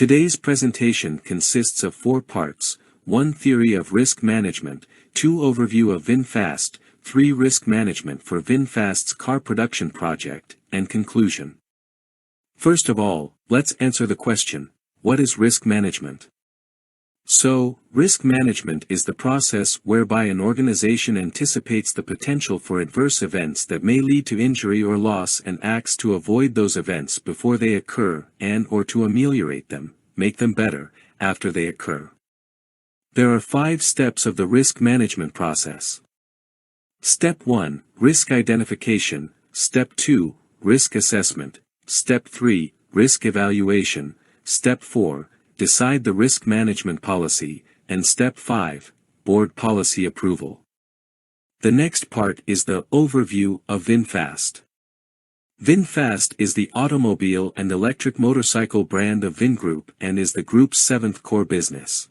Today's presentation consists of 4 parts: 1. Theory of risk management, 2. Overview of VinFast, 3. Risk management for VinFast's car production project, and conclusion. First of all, let's answer the question, what is risk management? So, risk management is the process whereby an organization anticipates the potential for adverse events that may lead to injury or loss and acts to avoid those events before they occur and/or to ameliorate them, make them better, after they occur. There are 5 steps of the risk management process. Step 1, risk identification. Step 2, risk assessment. Step 3, risk evaluation. Step 4, decide the risk management policy, and Step 5, board policy approval. The next part is the overview of VinFast. VinFast is the automobile and electric motorcycle brand of Vingroup and is the group's 7th core business.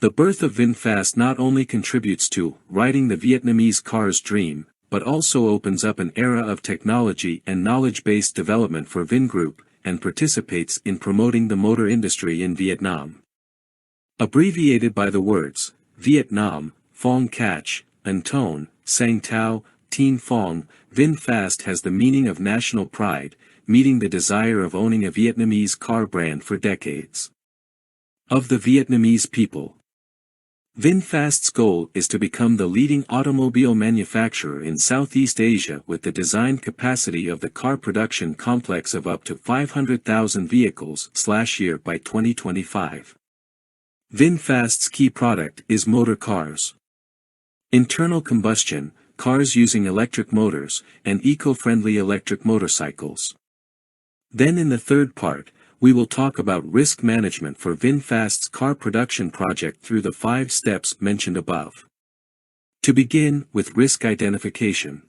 The birth of VinFast not only contributes to writing the Vietnamese car's dream, but also opens up an era of technology and knowledge-based development for Vingroup, and participates in promoting the motor industry in Vietnam. Abbreviated by the words, Vietnam, Phong Cách, and Ton, Sang Tao, Tien Phong, VinFast has the meaning of national pride, meeting the desire of owning a Vietnamese car brand for decades. Of the Vietnamese people, VinFast's goal is to become the leading automobile manufacturer in Southeast Asia with the design capacity of the car production complex of up to 500,000 vehicles/year by 2025. VinFast's key product is motor cars. Internal combustion, cars using electric motors, and eco-friendly electric motorcycles. Then in the third part, we will talk about risk management for VinFast's car production project through the 5 steps mentioned above. To begin with risk identification.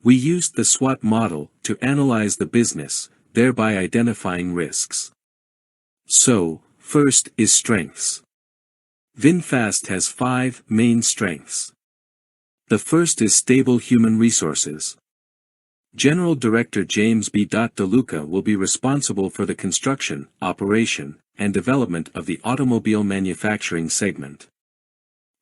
We used the SWOT model to analyze the business, thereby identifying risks. So, first is strengths. VinFast has 5 main strengths. The first is stable human resources. General Director James B. DeLuca will be responsible for the construction, operation, and development of the automobile manufacturing segment.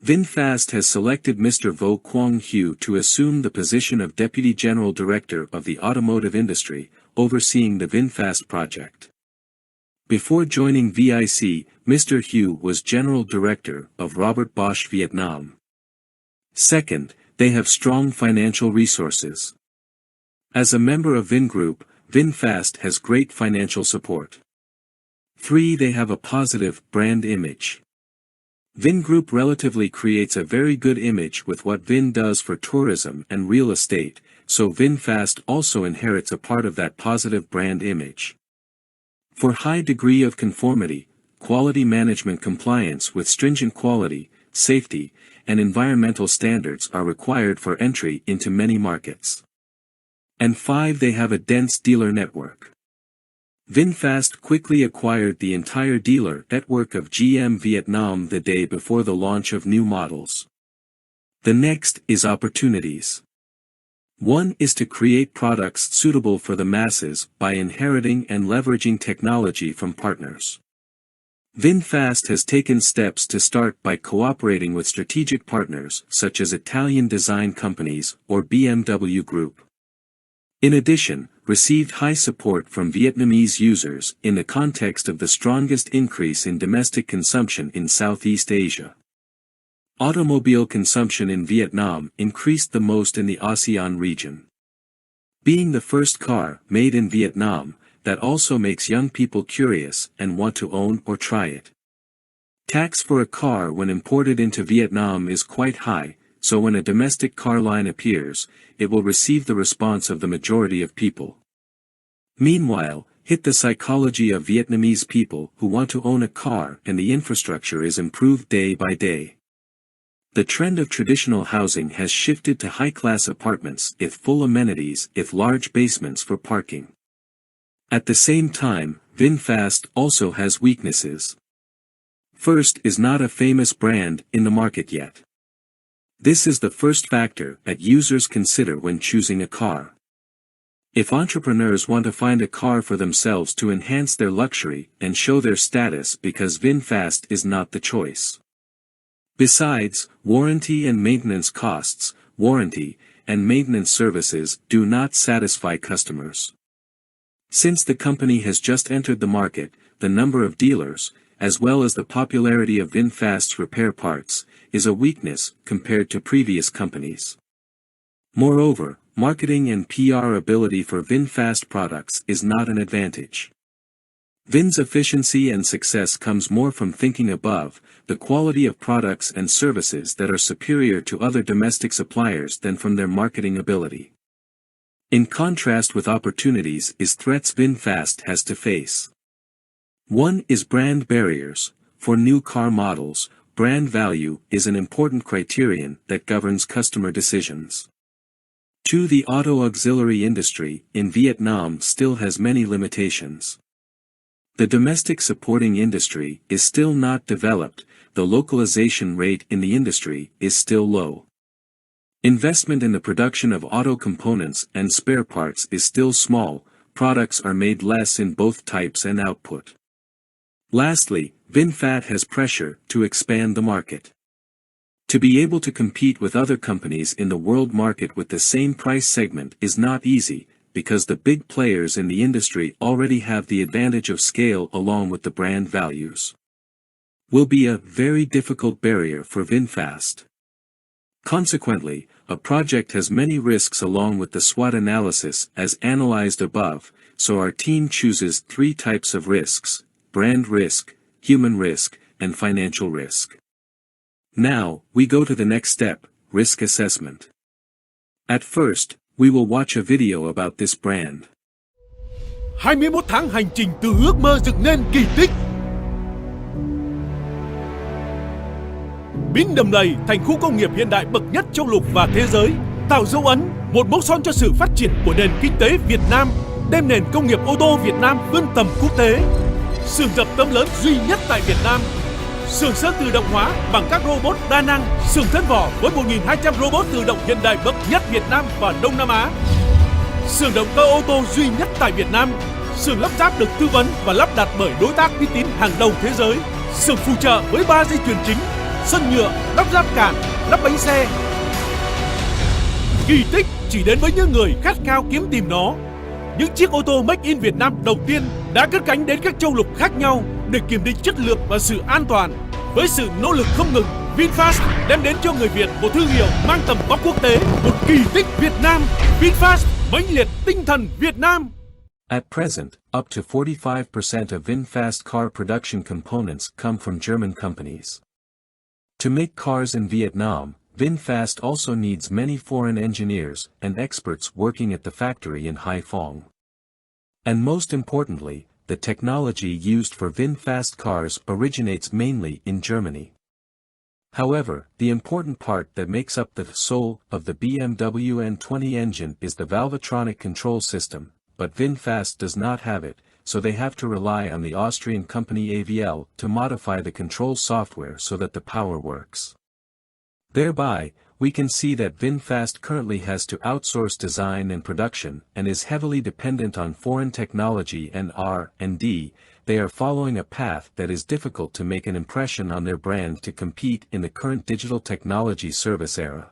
VinFast has selected Mr. Vo Quang Hu to assume the position of Deputy General Director of the automotive industry, overseeing the VinFast project. Before joining VIC, Mr. Hu was General Director of Robert Bosch Vietnam. Second, they have strong financial resources. As a member of Vingroup, VinFast has great financial support. 3. They have a positive brand image. Vingroup relatively creates a very good image with what Vin does for tourism and real estate, so VinFast also inherits a part of that positive brand image. For high degree of conformity, quality management compliance with stringent quality, safety, and environmental standards are required for entry into many markets. And 5. They have a dense dealer network. VinFast quickly acquired the entire dealer network of GM Vietnam the day before the launch of new models. The next is opportunities. 1 is to create products suitable for the masses by inheriting and leveraging technology from partners. VinFast has taken steps to start by cooperating with strategic partners such as Italian design companies or BMW Group. In addition, received high support from Vietnamese users in the context of the strongest increase in domestic consumption in Southeast Asia. Automobile consumption in Vietnam increased the most in the ASEAN region. Being the first car made in Vietnam, that also makes young people curious and want to own or try it. Tax for a car when imported into Vietnam is quite high, so when a domestic car line appears, it will receive the response of the majority of people. Meanwhile, hit the psychology of Vietnamese people who want to own a car and the infrastructure is improved day by day. The trend of traditional housing has shifted to high-class apartments with full amenities with large basements for parking. At the same time, VinFast also has weaknesses. First is not a famous brand in the market yet. This is the first factor that users consider when choosing a car. If entrepreneurs want to find a car for themselves to enhance their luxury and show their status, because VinFast is not the choice. Besides, warranty and maintenance costs, warranty and maintenance services do not satisfy customers. Since the company has just entered the market, the number of dealers, as well as the popularity of VinFast's repair parts, is a weakness compared to previous companies. Moreover, marketing and PR ability for VinFast products is not an advantage. Vin's efficiency and success comes more from thinking above, the quality of products and services that are superior to other domestic suppliers than from their marketing ability. In contrast with opportunities is threats VinFast has to face. One is brand barriers. For new car models, brand value is an important criterion that governs customer decisions. 2. The auto auxiliary industry in Vietnam still has many limitations. The domestic supporting industry is still not developed, the localization rate in the industry is still low. Investment in the production of auto components and spare parts is still small, products are made less in both types and output. Lastly, VinFast has pressure to expand the market. To be able to compete with other companies in the world market with the same price segment is not easy, because the big players in the industry already have the advantage of scale along with the brand values. Will be a very difficult barrier for VinFast. Consequently, a project has many risks along with the SWOT analysis as analyzed above, so our team chooses 3 types of risks: brand risk, human risk, and financial risk. Now, we go to the next step, risk assessment. At first, we will watch a video about this brand. 21 tháng hành trình từ ước mơ dựng nên kỳ tích. Biến Đầm Lầy thành khu công nghiệp hiện đại bậc nhất châu lục và thế giới, tạo dấu ấn, một mốc son cho sự phát triển của nền kinh tế Việt Nam, đem nền công nghiệp ô tô Việt Nam vươn tầm quốc tế. Xưởng dập tấm lớn duy nhất tại Việt Nam. Xưởng sơn tự động hóa bằng các robot đa năng, xưởng thân vỏ với 1.200 robot tự động hiện đại bậc nhất Việt Nam và Đông Nam Á. Xưởng động cơ ô tô duy nhất tại Việt Nam. Xưởng lắp ráp được tư vấn và lắp đặt bởi đối tác uy tín hàng đầu thế giới. Xưởng phụ trợ với 3 dây chuyền chính, sân nhựa, lắp ráp cản, lắp bánh xe. Kỳ tích chỉ đến với những người khát khao kiếm tìm nó. Những chiếc ô tô Make in Việt Nam đầu tiên đã cất cánh đến các châu lục khác nhau để kiểm định chất lượng và sự an toàn. Với sự nỗ lực không ngừng, VinFast đem đến cho người Việt một thương hiệu mang tầm vóc quốc tế, một kỳ tích Việt Nam. VinFast mãnh liệt tinh thần Việt Nam. At present, up to 45% of VinFast car production components come from German companies. To make cars in Vietnam, VinFast also needs many foreign engineers and experts working at the factory in Hai Phong. And most importantly, the technology used for VinFast cars originates mainly in Germany. However, the important part that makes up the soul of the BMW N20 engine is the Valvetronic control system, but VinFast does not have it, so they have to rely on the Austrian company AVL to modify the control software so that the power works. Thereby, we can see that VinFast currently has to outsource design and production and is heavily dependent on foreign technology and R&D. They are following a path that is difficult to make an impression on their brand to compete in the current digital technology service era.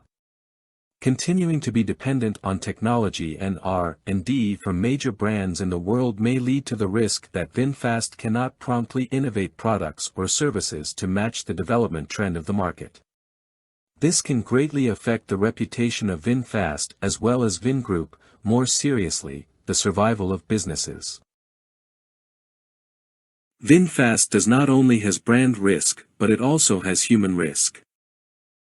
Continuing to be dependent on technology and R&D from major brands in the world may lead to the risk that VinFast cannot promptly innovate products or services to match the development trend of the market. This can greatly affect the reputation of VinFast as well as Vingroup, more seriously, the survival of businesses. VinFast does not only has brand risk, but it also has human risk.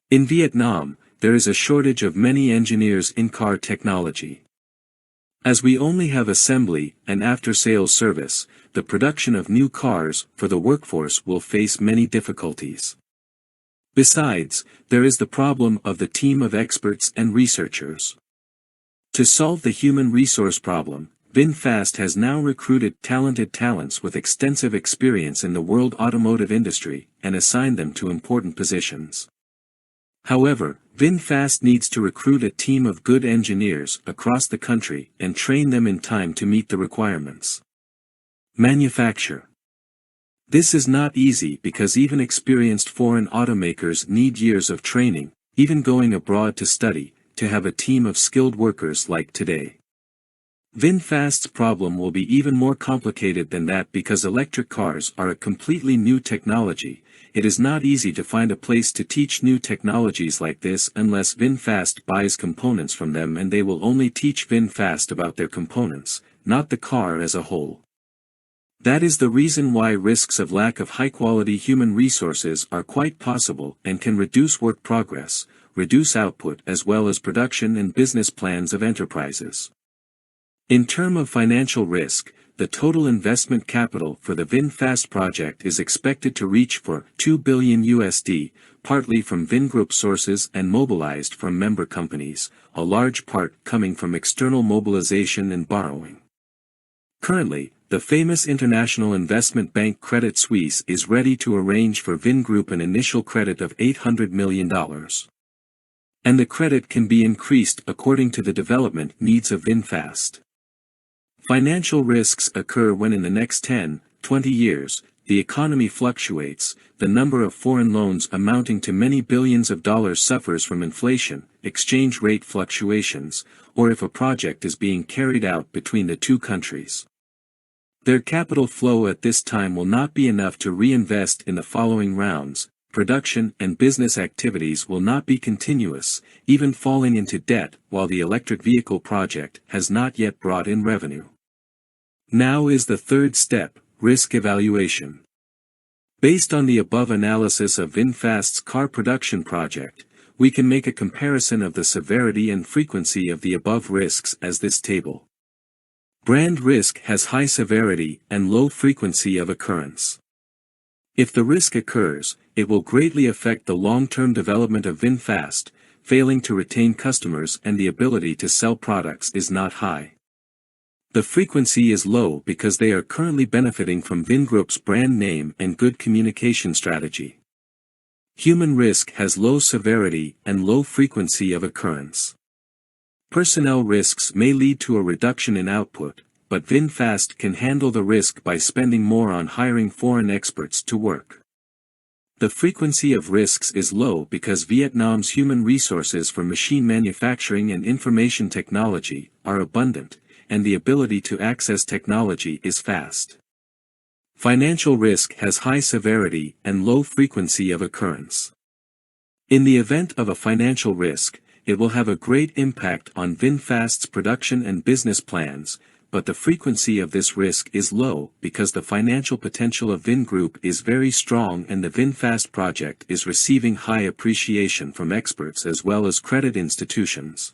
In Vietnam, there is a shortage of many engineers in car technology. As we only have assembly and after-sales service, the production of new cars for the workforce will face many difficulties. Besides, there is the problem of the team of experts and researchers. To solve the human resource problem, VinFast has now recruited talented talents with extensive experience in the world automotive industry and assigned them to important positions. However, VinFast needs to recruit a team of good engineers across the country and train them in time to meet the requirements. Manufacture. This is not easy because even experienced foreign automakers need years of training, even going abroad to study, to have a team of skilled workers like today. VinFast's problem will be even more complicated than that because electric cars are a completely new technology. It is not easy to find a place to teach new technologies like this unless VinFast buys components from them, and they will only teach VinFast about their components, not the car as a whole. That is the reason why risks of lack of high-quality human resources are quite possible and can reduce work progress, reduce output as well as production and business plans of enterprises. In terms of financial risk, the total investment capital for the VinFast project is expected to reach for $2 billion, partly from Vingroup sources and mobilized from member companies, a large part coming from external mobilization and borrowing. Currently, the famous international investment bank Credit Suisse is ready to arrange for Vingroup an initial credit of $800 million. And the credit can be increased according to the development needs of VinFast. Financial risks occur when in the next 10, 20 years, the economy fluctuates, the number of foreign loans amounting to many billions of dollars suffers from inflation, exchange rate fluctuations, or if a project is being carried out between the two countries. Their capital flow at this time will not be enough to reinvest in the following rounds. Production and business activities will not be continuous, even falling into debt while the electric vehicle project has not yet brought in revenue. Now is the third step, risk evaluation. Based on the above analysis of VinFast's car production project, we can make a comparison of the severity and frequency of the above risks as this table. Brand risk has high severity and low frequency of occurrence. If the risk occurs, it will greatly affect the long-term development of VinFast. Failing to retain customers and the ability to sell products is not high. The frequency is low because they are currently benefiting from Vingroup's brand name and good communication strategy. Human risk has low severity and low frequency of occurrence. Personnel risks may lead to a reduction in output, but VinFast can handle the risk by spending more on hiring foreign experts to work. The frequency of risks is low because Vietnam's human resources for machine manufacturing and information technology are abundant, and the ability to access technology is fast. Financial risk has high severity and low frequency of occurrence. In the event of a financial risk, it will have a great impact on VinFast's production and business plans, but the frequency of this risk is low because the financial potential of Vingroup is very strong and the VinFast project is receiving high appreciation from experts as well as credit institutions.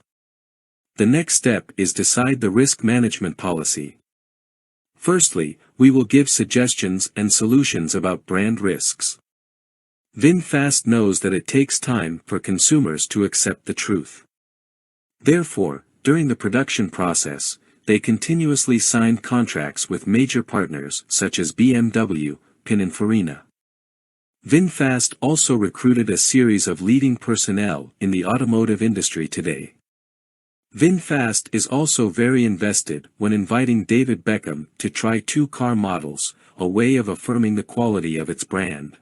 The next step is decide the risk management policy. Firstly, we will give suggestions and solutions about brand risks. VinFast knows that it takes time for consumers to accept the truth. Therefore, during the production process, they continuously signed contracts with major partners such as BMW, Pininfarina. VinFast also recruited a series of leading personnel in the automotive industry today. VinFast is also very invested when inviting David Beckham to try 2 car models, a way of affirming the quality of its brand.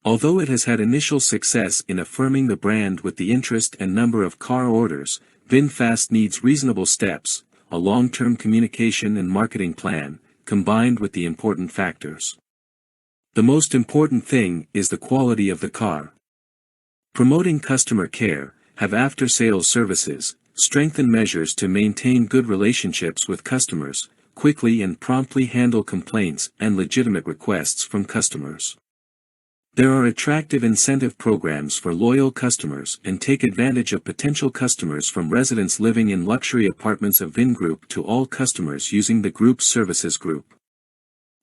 Although it has had initial success in affirming the brand with the interest and number of car orders, VinFast needs reasonable steps, a long-term communication and marketing plan, combined with the important factors. The most important thing is the quality of the car. Promoting customer care, have after-sales services, strengthen measures to maintain good relationships with customers, quickly and promptly handle complaints and legitimate requests from customers. There are attractive incentive programs for loyal customers and take advantage of potential customers from residents living in luxury apartments of Vingroup to all customers using the group's services group.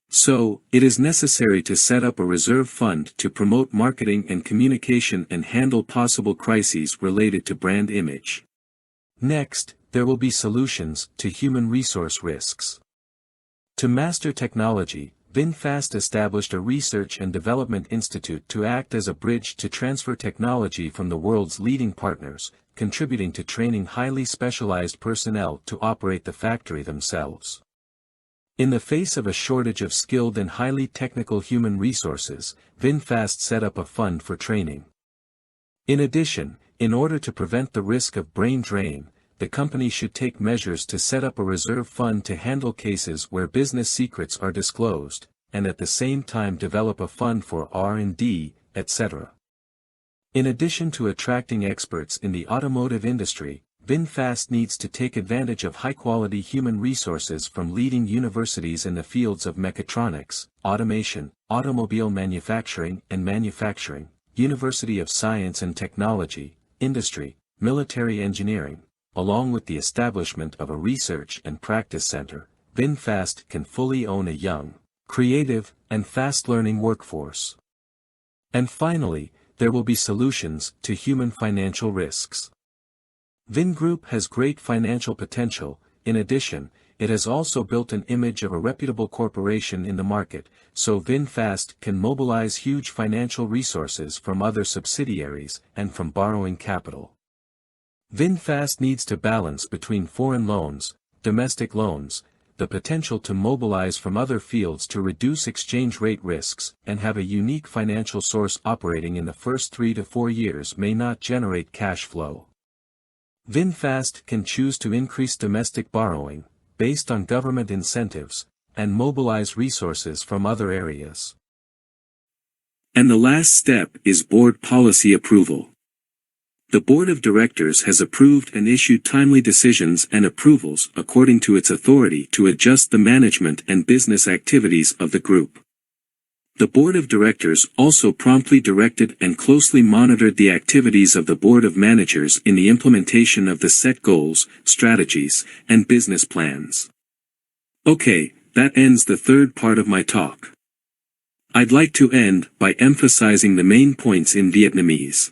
So, it is necessary to set up a reserve fund to promote marketing and communication and handle possible crises related to brand image. Next, there will be solutions to human resource risks. To master technology, VinFast established a research and development institute to act as a bridge to transfer technology from the world's leading partners, contributing to training highly specialized personnel to operate the factory themselves. In the face of a shortage of skilled and highly technical human resources, VinFast set up a fund for training. In addition, in order to prevent the risk of brain drain, the company should take measures to set up a reserve fund to handle cases where business secrets are disclosed, and at the same time develop a fund for R&D, etc. In addition to attracting experts in the automotive industry, VinFast needs to take advantage of high-quality human resources from leading universities in the fields of mechatronics, automation, automobile manufacturing, University of Science and Technology, industry, military engineering. Along with the establishment of a research and practice center, VinFast can fully own a young, creative, and fast-learning workforce. And finally, there will be solutions to human financial risks. Vin Group has great financial potential. In addition, it has also built an image of a reputable corporation in the market, so VinFast can mobilize huge financial resources from other subsidiaries and from borrowing capital. VinFast needs to balance between foreign loans, domestic loans, the potential to mobilize from other fields to reduce exchange rate risks, and have a unique financial source operating in the first 3 to 4 years may not generate cash flow. VinFast can choose to increase domestic borrowing, based on government incentives, and mobilize resources from other areas. And the last step is board policy approval. The board of directors has approved and issued timely decisions and approvals according to its authority to adjust the management and business activities of the group. The board of directors also promptly directed and closely monitored the activities of the board of managers in the implementation of the set goals, strategies, and business plans. Okay, that ends the third part of my talk. I'd like to end by emphasizing the main points in Vietnamese.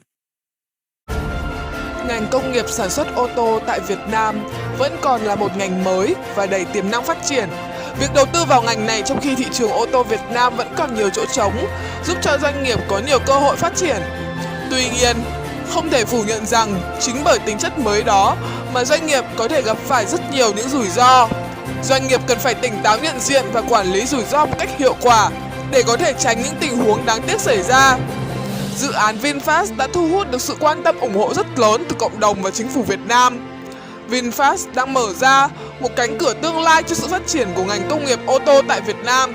Ngành công nghiệp sản xuất ô tô tại Việt Nam vẫn còn là một ngành mới và đầy tiềm năng phát triển. Việc đầu tư vào ngành này trong khi thị trường ô tô Việt Nam vẫn còn nhiều chỗ trống, giúp cho doanh nghiệp có nhiều cơ hội phát triển. Tuy nhiên, không thể phủ nhận rằng chính bởi tính chất mới đó mà doanh nghiệp có thể gặp phải rất nhiều những rủi ro. Doanh nghiệp cần phải tỉnh táo nhận diện và quản lý rủi ro một cách hiệu quả để có thể tránh những tình huống đáng tiếc xảy ra. Dự án VinFast đã thu hút được sự quan tâm ủng hộ rất lớn từ cộng đồng và chính phủ Việt Nam. VinFast đang mở ra một cánh cửa tương lai cho sự phát triển của ngành công nghiệp ô tô tại Việt Nam.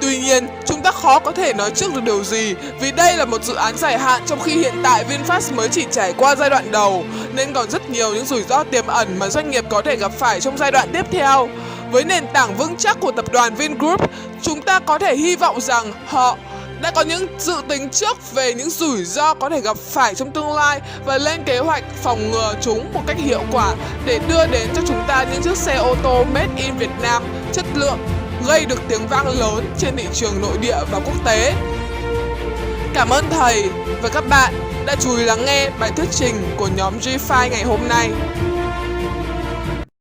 Tuy nhiên, chúng ta khó có thể nói trước được điều gì vì đây là một dự án dài hạn trong khi hiện tại VinFast mới chỉ trải qua giai đoạn đầu nên còn rất nhiều những rủi ro tiềm ẩn mà doanh nghiệp có thể gặp phải trong giai đoạn tiếp theo. Với nền tảng vững chắc của tập đoàn Vingroup, chúng ta có thể hy vọng rằng họ đã có những dự tính trước về những rủi ro có thể gặp phải trong tương lai và lên kế hoạch phòng ngừa chúng một cách hiệu quả để đưa đến cho chúng ta những chiếc xe ô tô made in Việt Nam chất lượng, gây được tiếng vang lớn trên thị trường nội địa và quốc tế. Cảm ơn thầy và các bạn đã chú ý lắng nghe bài thuyết trình của nhóm G5 ngày hôm nay.